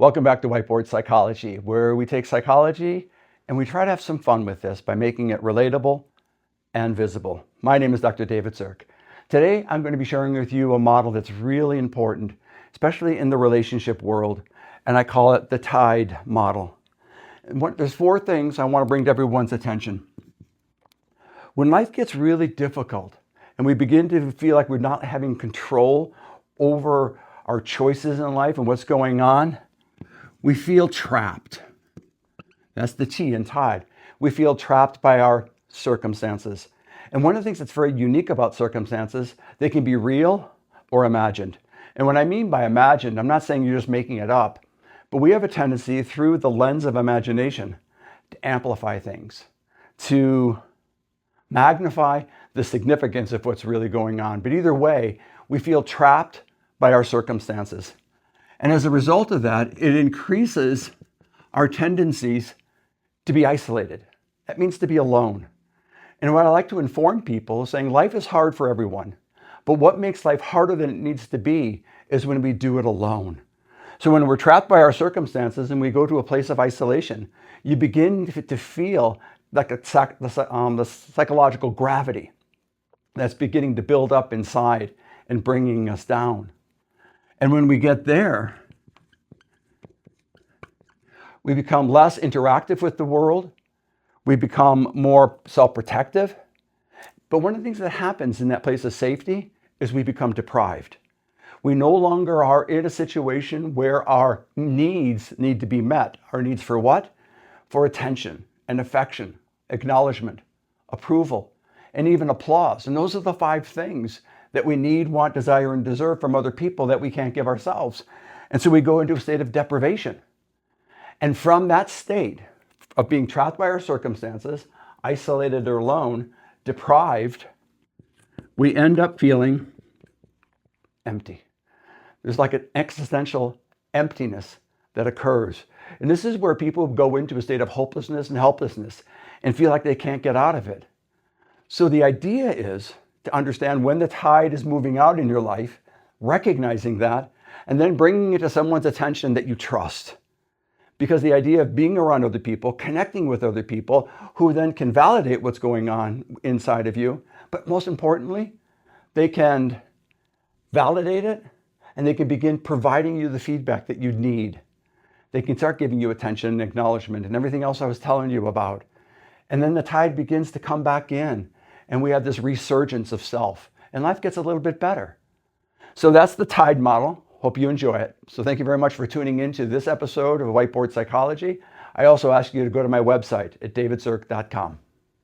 Welcome back to Whiteboard Psychology, where we take psychology and we try to have some fun with this by making it relatable and visible. My name is Dr. David Zirk. Today, I'm going to be sharing with you a model that's really important, especially in the relationship world, and I call it the tide model. There's 4 things I want to bring to everyone's attention. When life gets really difficult and we begin to feel like we're not having control over our choices in life and what's going on, we feel trapped. That's the T in tide. We feel trapped by our circumstances. And one of the things that's very unique about circumstances, they can be real or imagined. And what I mean by imagined, I'm not saying you're just making it up, but we have a tendency through the lens of imagination to amplify things, to magnify the significance of what's really going on. But either way, we feel trapped by our circumstances. And as a result of that, it increases our tendencies to be isolated. That means to be alone. And what I like to inform people is saying life is hard for everyone. But what makes life harder than it needs to be is when we do it alone. So when we're trapped by our circumstances and we go to a place of isolation, you begin to feel like the psychological gravity that's beginning to build up inside and bringing us down. And when we get there, we become less interactive with the world. We become more self-protective. But one of the things that happens in that place of safety is we become deprived. We no longer are in a situation where our needs need to be met. Our needs for what? For attention and affection, acknowledgement, approval, and even applause. And those are the 5 things that we need, want, desire, and deserve from other people that we can't give ourselves. And so we go into a state of deprivation. And from that state of being trapped by our circumstances, isolated or alone, deprived, we end up feeling empty. There's like an existential emptiness that occurs. And this is where people go into a state of hopelessness and helplessness and feel like they can't get out of it. So the idea is to understand when the tide is moving out in your life, recognizing that, and then bringing it to someone's attention that you trust. Because the idea of being around other people, connecting with other people who then can validate what's going on inside of you, but most importantly, they can validate it and they can begin providing you the feedback that you need. They can start giving you attention and acknowledgement and everything else I was telling you about. And then the tide begins to come back in and we have this resurgence of self and life gets a little bit better. So that's the tide model. Hope you enjoy it. So thank you very much for tuning into this episode of Whiteboard Psychology. I also ask you to go to my website at davidzirk.com.